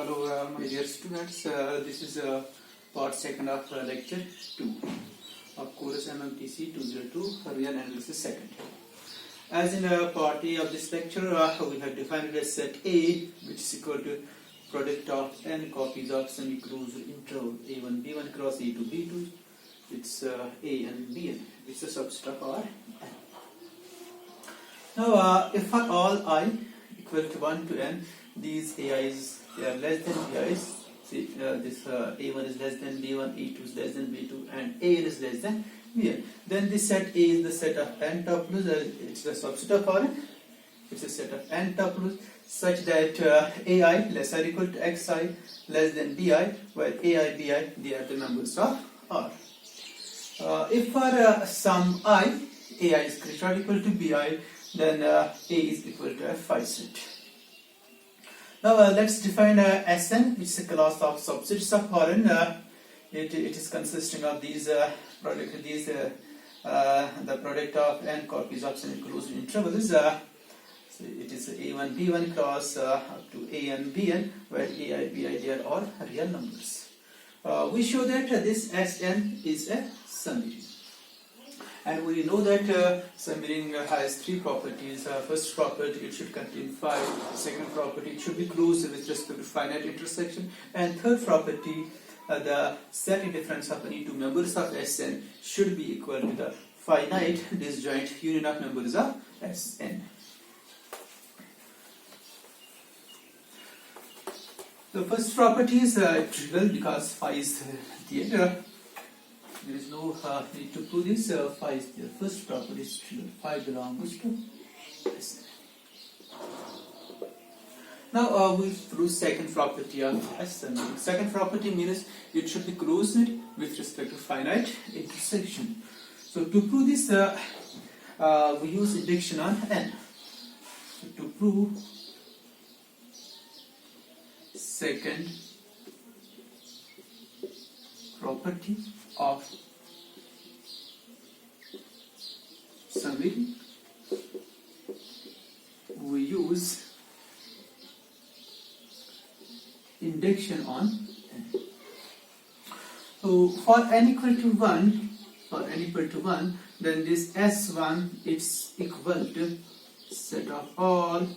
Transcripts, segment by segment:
Hello, my dear students. This is part second of lecture 2 of course MMTC 202 real analysis second. As in part A of this lecture, we have defined a set A which is equal to product of n copies of semi-closed interval A1 B1 cross A2 B2. It's A and Bn. It's a subset of R. Now, if for all I equal to 1 to n, these AIs they are less than BIs. See, this A1 is less than B1, A2 is less than B2, and AN is less than Bn. Then this set A is the set of n tuples. It's the subset of Rn. It's a set of n tuples such that AI less or equal to xi less than bi, while AI bi they are the members of R. If for some I, AI is greater or equal to bi, then A is equal to a phi set. Now let's define Sn, which is a class of subsets of Rn. It is consisting of these the product of n copies of semi-closed intervals. So it is A1 B1 cross up to AN Bn, where AI Bi they are all real numbers. We show that this Sn is a summary. And we know that summing has three properties. First property, it should contain phi. Second property, it should be closed with respect to finite intersection. And third property, the set difference of any two members of Sn should be equal to the finite disjoint union of members of Sn. The first property is trivial because phi is there. There is no need to prove this. Phi is the first property is trivial. Phi belongs to Sn. Now we prove second property of Sn. Second property means it should be closed with respect to finite intersection. So to prove this, we use induction on n. So to prove second property of summing, we use induction on n. So for n equal to 1, then this S1 is equal to set of all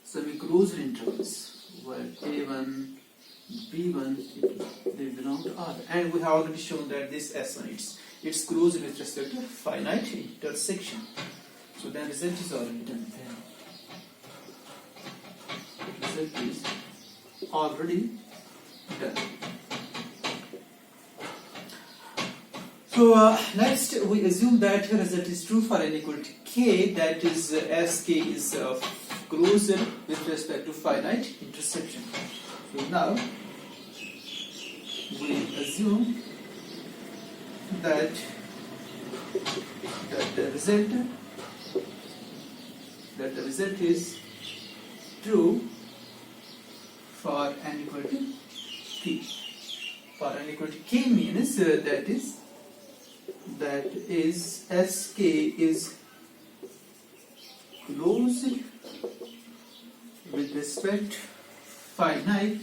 semi-closed intervals, where A1 B1 they belong to R, and we have already shown that this S1 it's closed with respect to finite intersection. So the result is already done there. The result is already done. So next we assume that the result is true for n equal to k, that is Sk is closed with respect to finite intersection. So now we assume that the result is true for n equal to k. For n equal to k means that is Sk is closed with respect to finite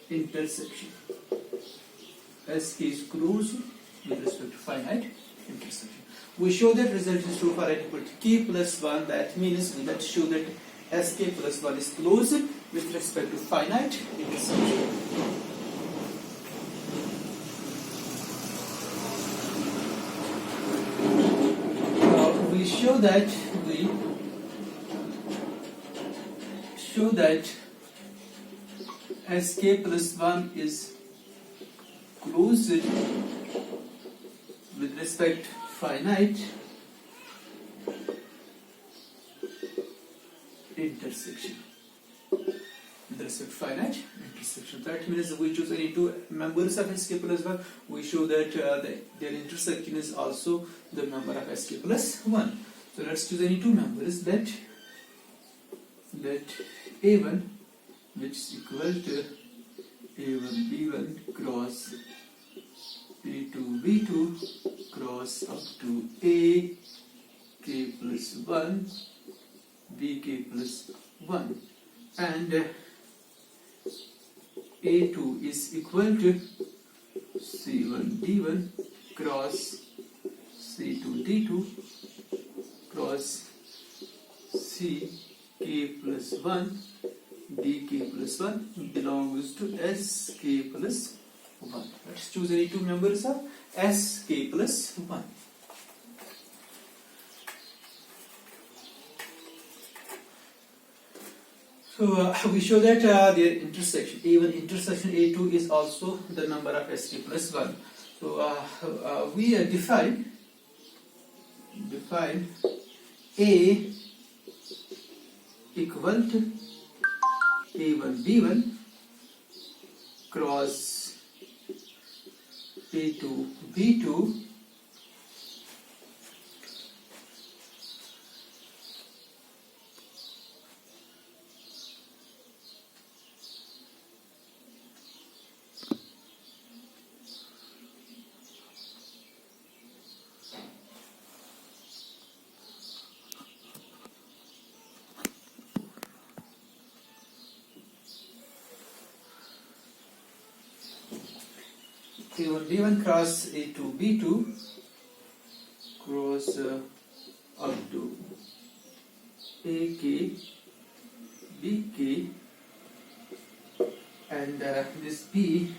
intersection. Sk is closed with respect to finite intersection. We show that result is true for n equal to k plus 1. That means let's show that Sk plus 1 is closed with respect to finite intersection. We show that Sk plus 1 is closed with respect to finite intersection. With respect to finite intersection. That means we choose any two members of Sk plus 1. We show that their intersection is also the member of Sk plus 1. So let's choose any two members. Let A1, which is equal to A1 B1 cross A2 B2 cross up to A k plus 1 bk plus 1, and A2 is equal to C1D1 cross C2D2 cross CK plus 1 DK plus 1 belongs to SK plus 1. Let's choose any two members of SK plus 1. So we show that their intersection, A1 intersection A2 is also the number of SK plus 1. So we define A equal to A1 B1 cross A2 B2 A1 B1 cross A2 B2 cross up to AK BK, and this B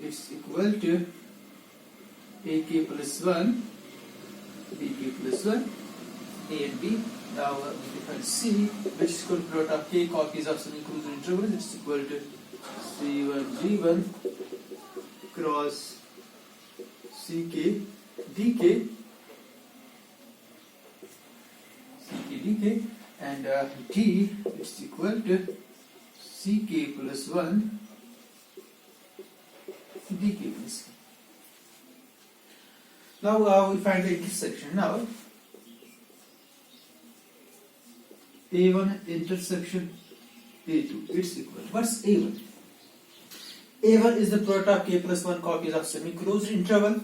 is equal to AK plus 1 BK plus 1 A and B. Now we define C, which is equal to product of K copies of semi-closed intervals. It's equal to C1 G1 cross CK DK and D is equal to CK plus 1 DK plus 1. Now we find the intersection. Now A1 intersection A2, it's equal. What's A1? A1 is the product of K plus 1 copies of semi-closed interval.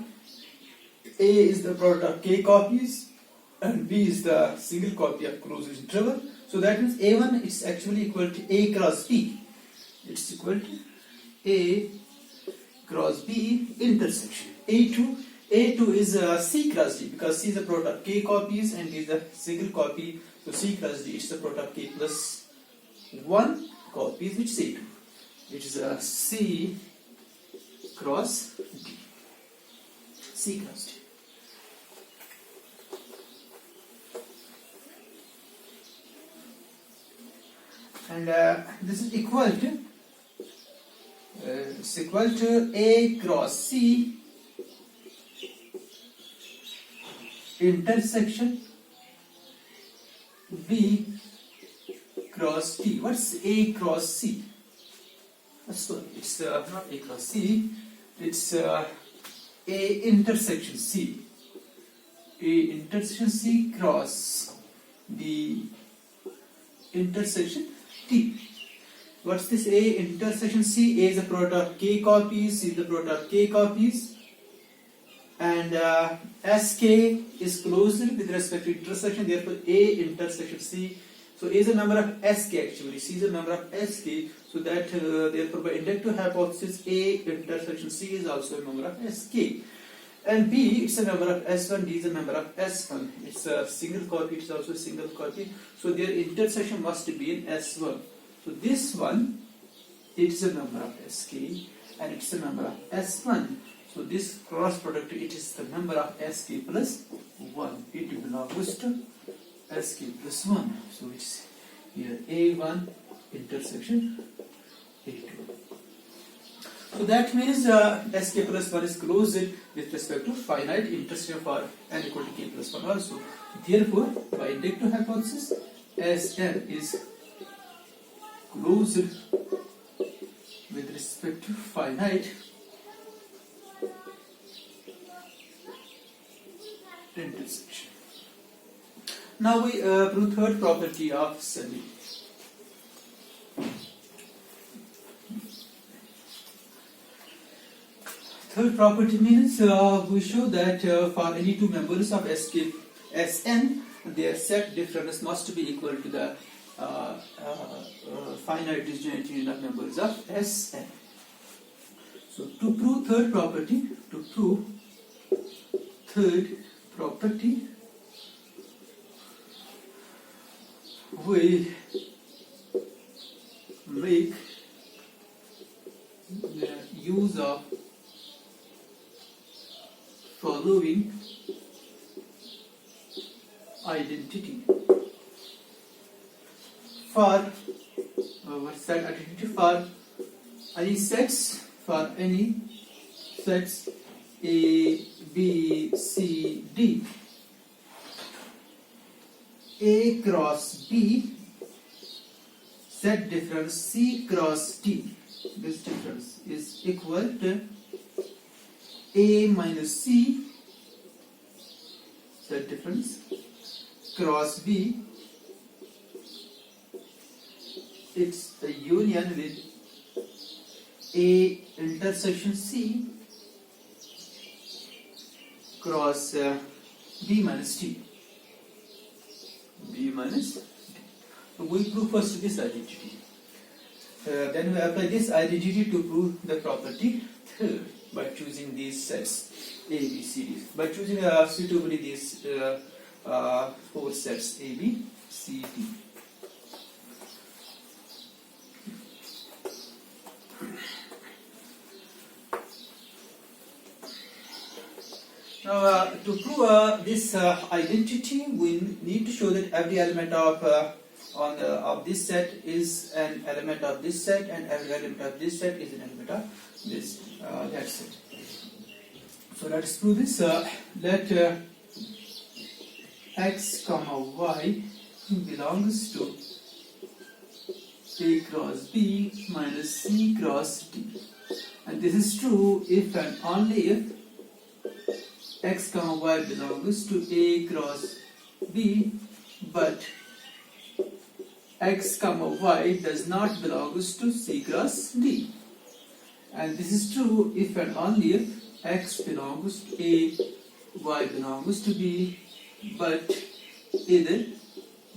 A is the product of K copies and B is the single copy of closed interval. So that means A1 is actually equal to A cross B. It's equal to A cross B intersection. A2 is C cross D, because C is the product of K copies and D is the single copy. So C cross D is the product of K plus 1 copies, which is A2. It is a C cross D. C cross D. And this is equal to A cross C intersection B cross D. What's A cross C? Sorry, it's not A cross C, it's A intersection C. A intersection C cross B intersection T. What's this A intersection C? A is the product of K copies, C is the product of K copies, and SK is closed with respect to intersection, therefore A intersection C. So A is a number of SK actually, C is a number of SK, so that therefore by inductive hypothesis A intersection C is also a number of SK. And B, it's a number of S1, D is a number of S1. It's a single copy, it's also a single copy. So their intersection must be in S1. So this one, it's a number of SK and it's a number of S1. So this cross product, it is the number of SK plus 1. It belongs to SK plus 1. So it's here A1 intersection A2. So that means SK plus 1 is closed with respect to finite intersection for n equal to K plus 1 also. Therefore, by inductive hypothesis, Sn is closed with respect to finite intersection. Now we prove third property of semi. Third property means we show that for any two members of Sn, their set difference must be equal to the finite disjoint union of members of Sn. So to prove third property, we make use of following identity for what's that identity for any sets A, B, C, D. A cross B set difference C cross D. This difference is equal to A minus C set difference cross B. It's a union with A intersection C cross B minus D. B minus D. So we prove first this identity. Then we apply this identity to prove the property third by choosing these sets A, B, C, D. By choosing suitably these four sets A, B, C, D. Now, to prove this identity, we need to show that every element of this set is an element of this set, and every element of this set is an element of this that set. So let us prove this. Let x comma y belongs to A cross B minus C cross D, and this is true if and only if x comma y belongs to A cross B, but x comma y does not belongs to C cross D. And this is true if and only if x belongs to A, y belongs to B, but either,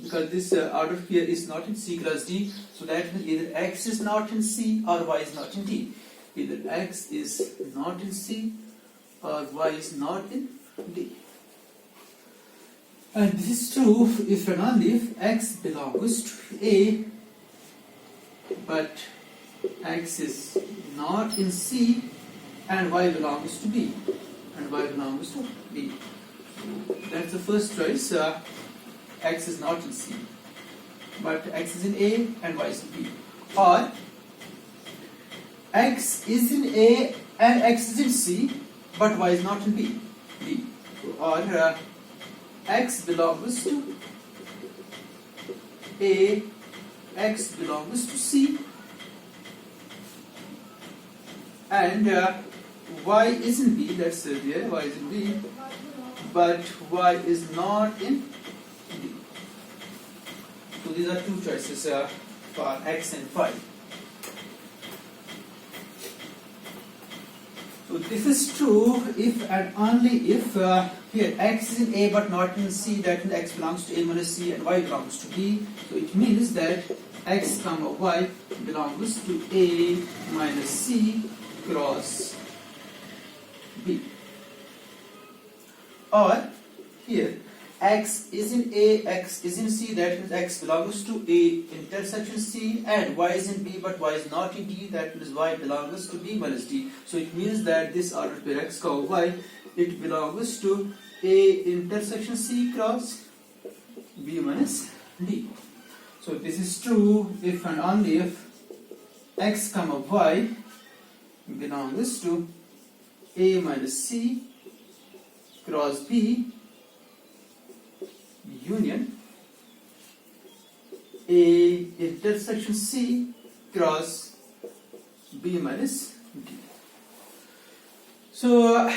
because this order here is not in C cross D, so that means either x is not in C or y is not in D. Either x is not in C or y is not in D. And this is true if and only if x belongs to A, but x is not in C, and y belongs to B, and y belongs to D. That's the first choice. X is not in C, but x is in A and y is in B. Or x is in A and x is in C, but y is not in B. D. Or x belongs to A, x belongs to C, and y is in B. Let's say there y is in B, but y is not in D. So these are two choices for x and y. So this is true if and only if here x is in A but not in C, that means x belongs to A minus C and y belongs to B. So it means that x comma y belongs to A minus C cross B. Or here x is in A, x is in C, that means x belongs to A intersection C, and y is in B but y is not in D, that means y belongs to B minus D. So it means that this order pair x comma y, it belongs to A intersection C cross B minus D. So this is true if and only if x comma y belongs to A minus C cross B union A intersection C cross B minus D. So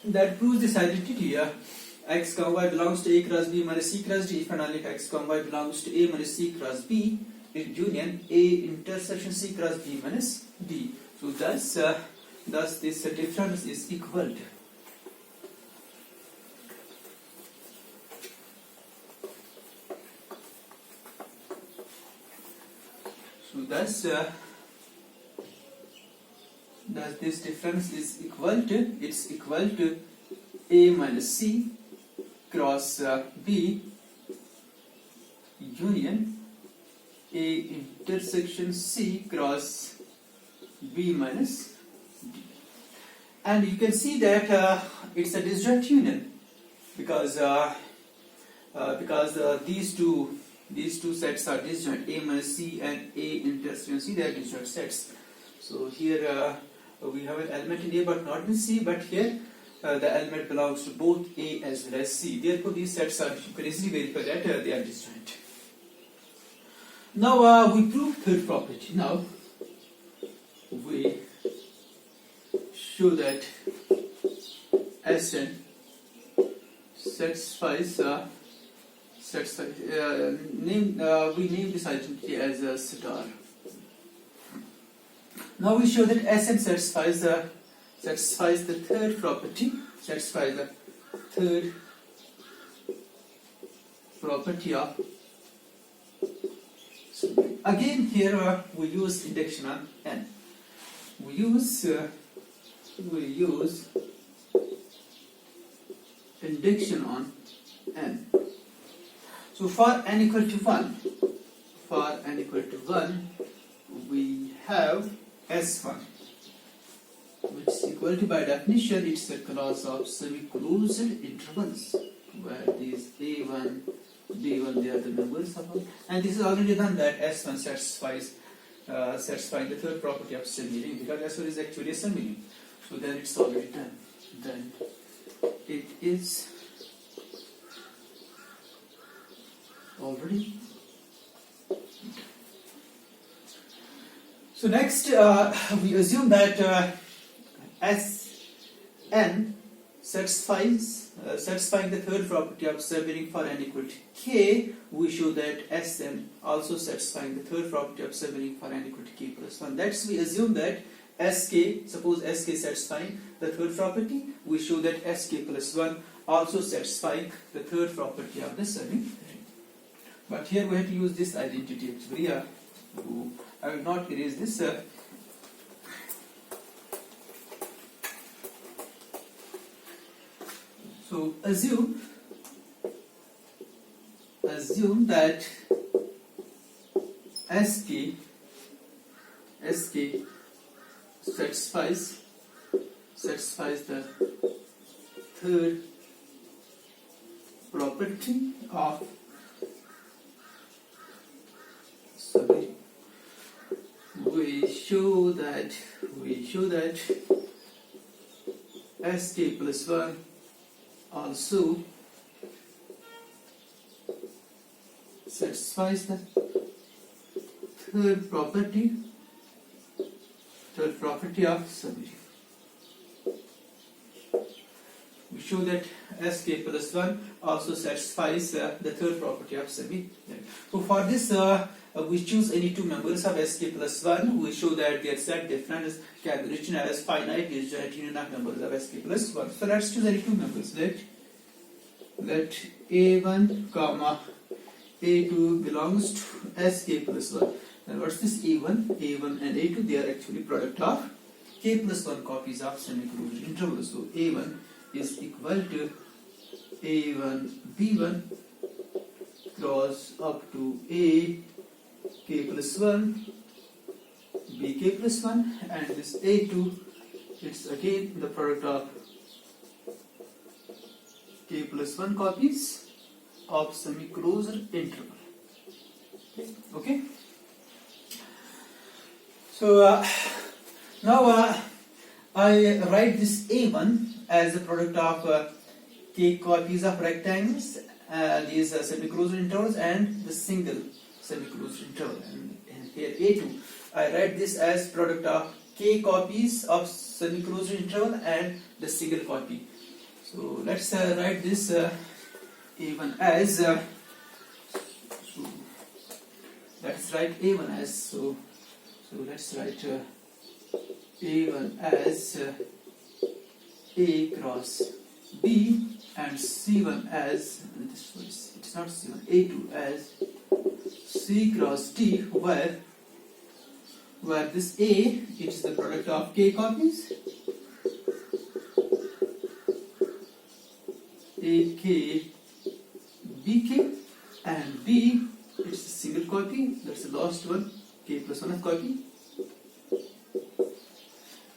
that proves this identity. X comma y belongs to A cross B minus C cross D if and only if x comma y belongs to A minus C cross B in union A intersection C cross B minus D. So thus this difference is equal to. So thus this difference is equal to A minus C cross B union A intersection C cross B minus D. And you can see that it's a disjoint union because these two sets are disjoint. A minus C and A intersection C, they are disjoint sets. So here we have an element in A but not in C, but here the element belongs to both A as well as C. Therefore these sets are, you can easily verify that they are disjoint. Now we prove third property. Now we show that Sn satisfies we name this identity as a star. Now we show that Sn satisfies the third property, of. So again here we use induction on n. We use induction on n. So for n equal to 1, we have S1, which is equal to, by definition, it's a class of semi-closed intervals, where these A1, B1, they are the members of them. And this is already done, that S1 satisfying the third property of semi-ring, because S1 is actually a semi-ring. So then it's already done. Then it is already. So next we assume that Sn satisfying the third property of subring for n equal to k. We show that Sn also satisfying the third property of subring for n equal to k plus 1. That's, we assume that Sk, suppose Sk satisfying the third property, we show that Sk plus 1 also satisfying the third property of the subring ring. But here we have to use this identity actually. I will not erase this. So assume that Sk satisfies the third property of we show that Sk plus 1 also satisfies the third property of summary. We show that Sk plus 1 also satisfies the third property of semi. So for this we choose any two members of Sk plus 1. We show that their set difference can be written as finite disjoint union of members of Sk plus 1. So let's choose any two members. Let A1 comma A2 belongs to Sk plus 1. Then what's this A1? A1 and A2, they are actually product of k plus 1 copies of semi-closed interval. So A1 is equal to A1 B1 cross up to A k plus 1 bk plus 1, and this A2, it's again the product of k plus 1 copies of semi-closed interval. Okay. So now I write this A1 as a product of k copies of rectangles, these semi-closed intervals, and the single semi-closed interval. And here A2, I write this as product of k copies of semi-closed interval and the single copy. So let's write this A1 as let's write A1 as so let's write A1 as A cross B, and C1 as this was, it's not C1, A2 as C cross D, where where this A is the product of k copies, AK, BK, and B it's a single copy, that's the last one, k plus 1 copy,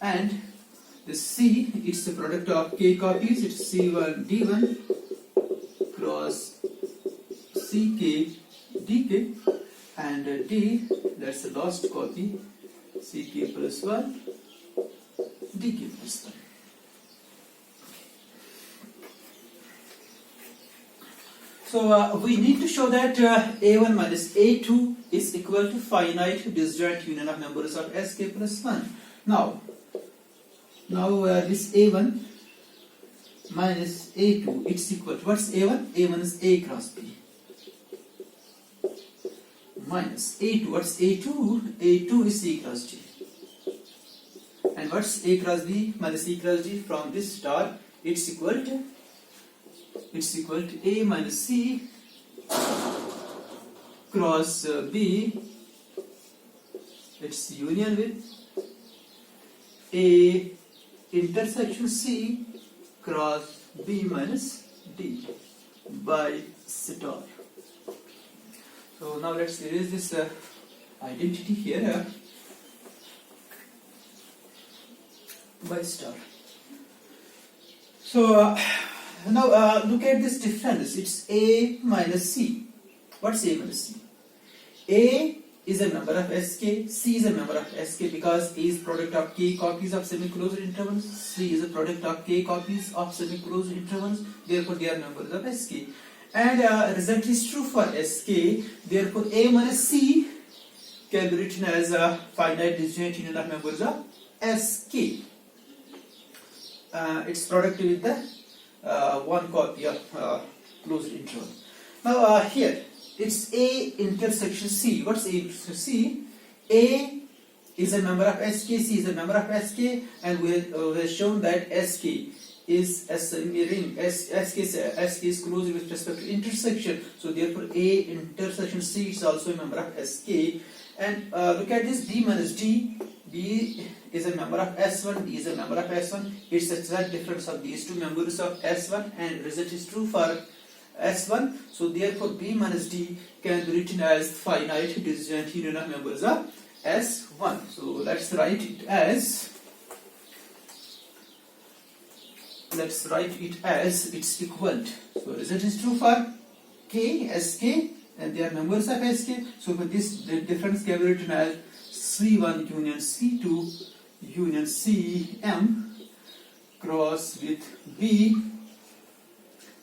and the C it's the product of k copies, it's C1 D1 cross CK DK, and D that's the last copy, CK plus 1 DK plus 1. So we need to show that A1 minus A2 is equal to finite disjoint union of members of Sk plus 1. Now this A1 minus A2 it's equal to, what's A1? A1 is A cross B minus A2, what's A2? A2 is C cross D. And what's A cross B minus C cross D? From this star it's equal to A minus C cross B, it's union with A intersection C cross B minus D by star. So now let's erase this identity here by star. So now look at this difference. It's A minus C. What's A minus C? A is a member of Sk, C is a member of Sk because A is product of k copies of semi-closed intervals, C is a product of k copies of semi-closed intervals, therefore they are members of Sk. And result is true for Sk, therefore A minus C can be written as a finite disjoint union of members of Sk. It's product with the one copy of closed interval. Now here it's A intersection C. What's A intersection C? A is a member of Sk, C is a member of Sk, and we have shown that Sk is a semi-ring. Sk is closed with respect to intersection. So therefore A intersection C is also a member of Sk. And look at this B minus D. B is a member of S1, D is a member of S1. It's the exact difference of these two members of S1, and result is true for S1. So therefore B minus D can be written as finite disjoint union of members of S1. So let's write it as it's equal to. So result is true for K, Sk, and they are members of Sk. So for this the difference can be written as C1 union C2 union Cm cross with B.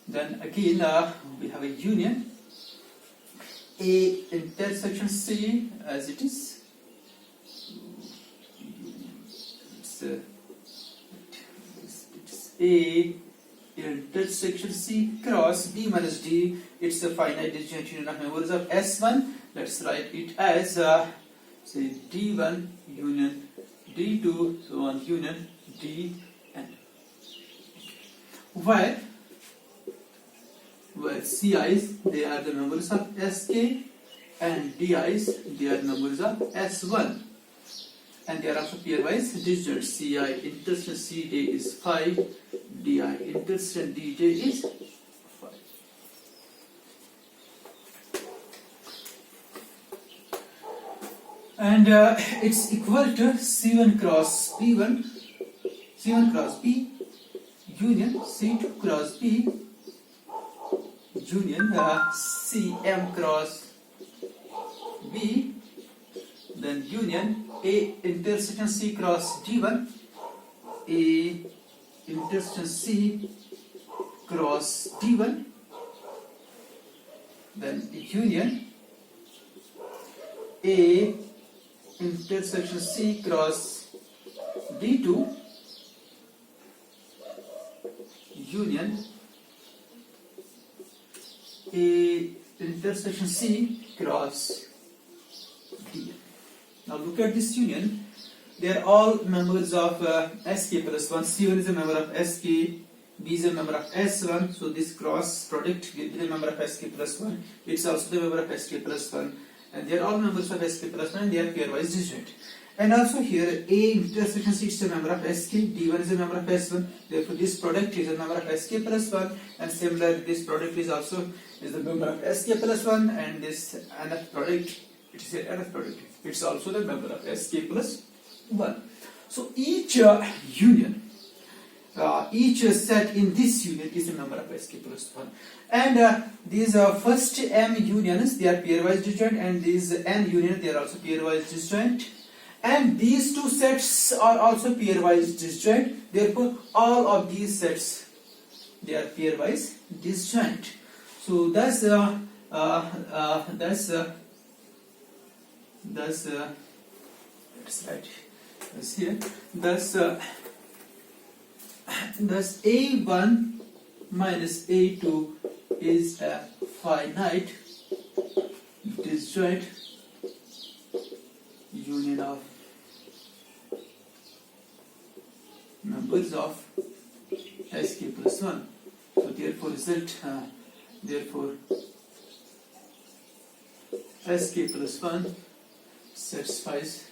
Then again we have a union A intersection C as it is. It's A intersection C cross B minus D. It's a finite disjoint union of members of S1. Let's write it as say D1 union D2 so on union Dn. Where Ci's they are the members of Sk and Di's they are members of S1, and they are also pairwise disjoint. Ci intersection Cj is 5, Di intersection Dj is 5. And it's equal to C1 cross B1, C1 cross B union C2 cross B union Cm cross B, then union A intersection C cross D1, A intersection C cross D1, then union A intersection C cross D2, union A intersection C cross D. Now look at this union. They are all members of Sk plus 1. C1 is a member of Sk, B is a member of S1. So this cross product will be a member of Sk plus 1. It's also the member of Sk plus 1. And they are all members of Sk plus 1 and they are pairwise disjoint. And also here A intersection C is a member of SK, D1 is a member of S1, therefore this product is a member of SK plus 1, and similarly this product is also is the member of SK plus 1, and this NF product, it is an NF product, it's also the member of SK plus 1. So each union, each set in this union is a member of SK plus 1. And these first M unions, they are pairwise disjoint, and these N unions, they are also pairwise disjoint. And these two sets are also pairwise disjoint. Therefore, all of these sets, they are pairwise disjoint. So that's let's write this here. Thus A1 minus A2 is a finite disjoint union of members of SK plus 1. So therefore SK plus 1 satisfies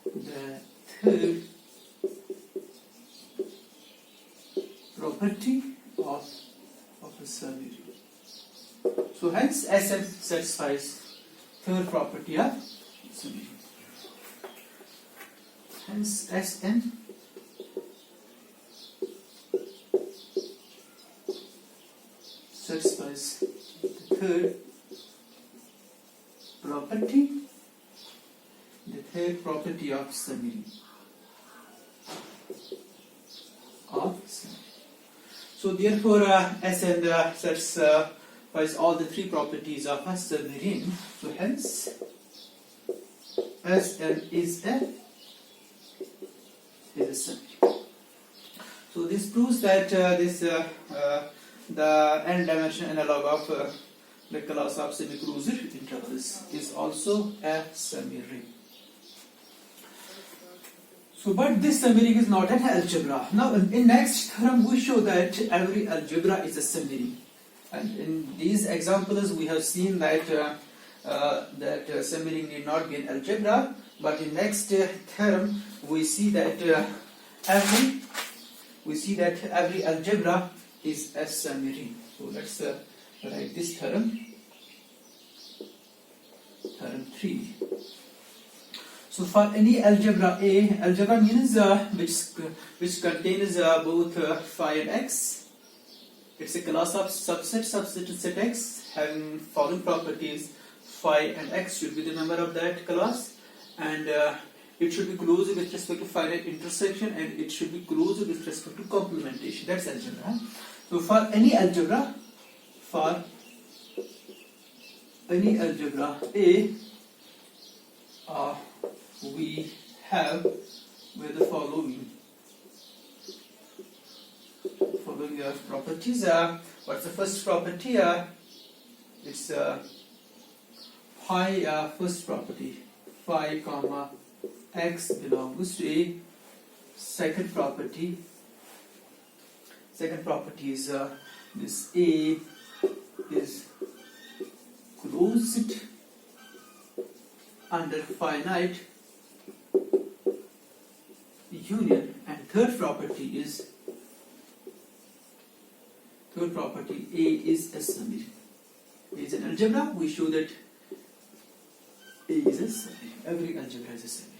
the third property of a summary. So hence Sn satisfies third property of summary. Hence Sn satisfies the third property of summary. So therefore Sn satisfies all the three properties of a submarine. So hence Sn is a summary. So this proves that the n-dimensional analog of the class of semi-closed intervals is also a summary. So, but this summary is not an algebra. Now, in next theorem, we show that every algebra is a summary. And in these examples, we have seen that summary need not be an algebra. But in next theorem, we see that every algebra is a summary. So let's write this theorem. Theorem 3. So for any algebra A, algebra means which contains both phi and x. It's a class of subset set X having following properties. Phi and x should be the member of that class, and it should be closed with respect to finite intersection, and it should be closed with respect to complementation. That's algebra. So for any algebra A, we have with the following properties. What's the first property? It's phi. First property, phi comma x belongs to A. Second property is this A is closed under finite union, and third property A is a summary. A is an algebra. We show that A is a summary. Every algebra is a summary.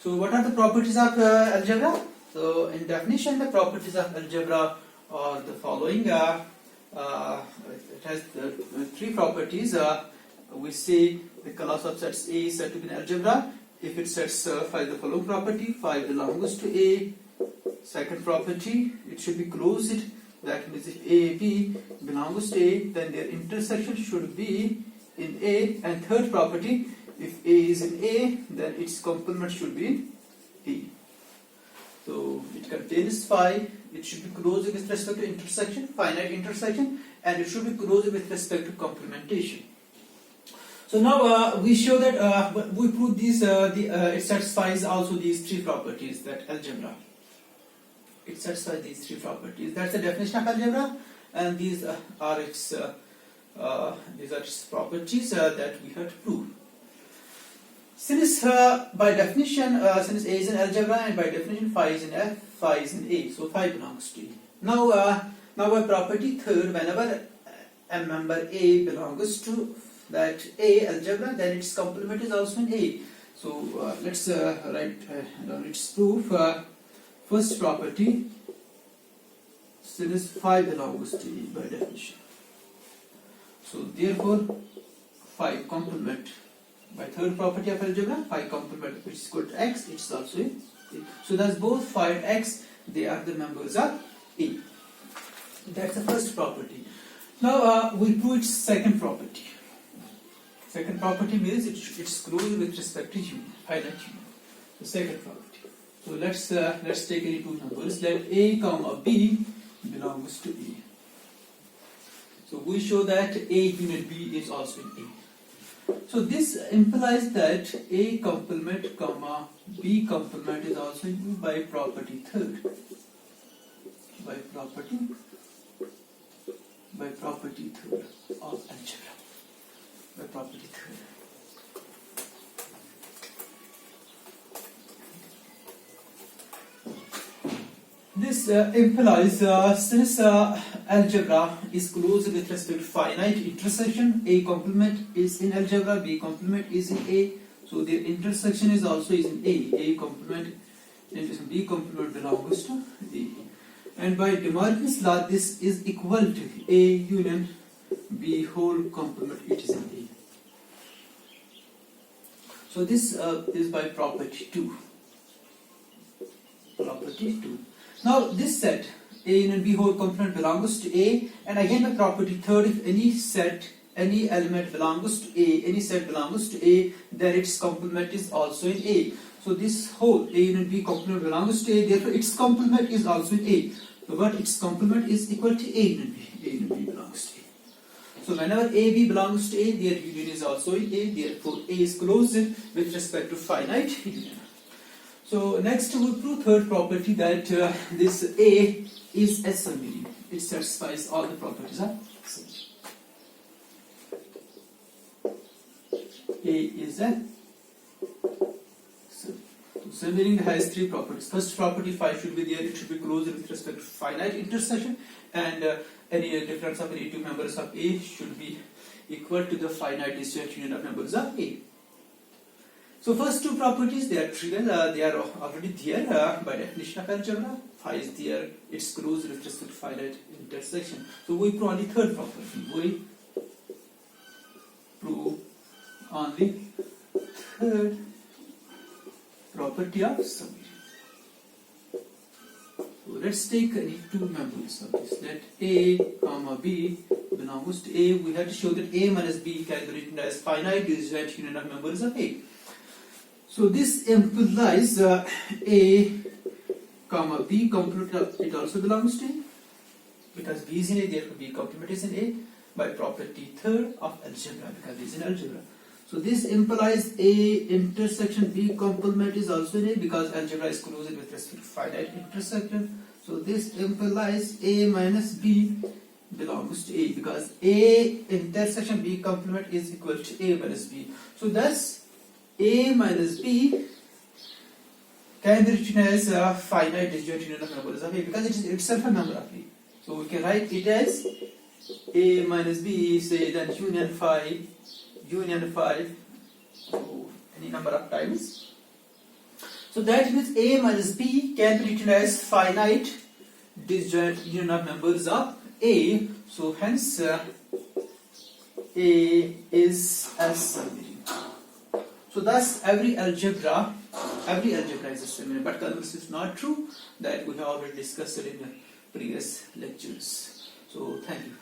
So what are the properties of algebra? So in definition, the properties of algebra are the following. It has three properties. We say the class of sets A is said to be an algebra if it satisfies the following property: phi belongs to A. Second property, it should be closed. That means if A, B belongs to A, then their intersection should be in A. And third property, if A is in A, then its complement should be in A. So it contains phi, it should be closed with respect to intersection, finite intersection, and it should be closed with respect to complementation. So now we show that we prove these. It satisfies also these three properties. That algebra. It satisfies these three properties. That's the definition of algebra, and these are its properties that we have to prove. Since by definition, since A is in algebra and by definition phi is in F, phi is in A, so phi belongs to A. Now by property third, whenever a member A belongs to that A algebra, then its complement is also in A. So let's write its proof. First property, since phi belongs to A by definition. So therefore phi complement, by third property of algebra, phi complement which is equal to x, it's also in A. So thus both phi and x, they are the members of A. That's the first property. Now we prove its second property. Second property means it's closed with respect to union, finite union. The second property. So let's take any two numbers. Let A comma B belongs to A. So we show that A union B is also in A. So this implies that A complement comma B complement is also in A by property third. By property third of algebra. By property third. This implies since algebra is closed with respect to finite intersection, A complement is in algebra, B complement is in A, so their intersection is also is in A. A complement and B complement belongs to A. And by De Morgan's law, this is equal to A union B whole complement, it is in A. So this is by property 2. Property 2. Now this set A union B whole complement belongs to A, and again by property third, if any element belongs to A, any set belongs to A, then its complement is also in A. So this whole A union B complement belongs to A, therefore its complement is also in A. So but its complement is equal to A union B. A union B belongs to A. So whenever A B belongs to A, their union is also in A, therefore A is closed with respect to finite union. So next we will prove third property, that this A is a summary. It satisfies all the properties of summary. A is a summary has three properties. First property, phi should be there, it should be closed with respect to finite intersection, and any difference of any two members of A should be equal to the finite disjoint union of members of A. So first two properties, they are trivial, they are already there by definition of algebra. Phi is there, it's closed with respect to finite intersection. So we prove only third property. We prove only third property of summary. So let's take any two members of this. Let A comma B belongs to A. We have to show that A minus B can be written as finite disjoint union of members of A. So this implies A comma B complement, it also belongs to A, because B is in A, therefore B complement is in A by property third of algebra, because it is in algebra. So this implies A intersection B complement is also in A, because algebra is closed with respect to finite intersection. So this implies A minus B belongs to A, because A intersection B complement is equal to A minus B. So thus A minus B can be written as a finite disjoint union of members of A, because it is itself a member of A. So we can write it as A minus B, say then union phi, so any number of times. So that means A minus B can be written as finite disjoint union of members of A. So hence A is a summary. So thus every algebra is a summary, but conversely is not true, that we have already discussed it in the previous lectures. So thank you.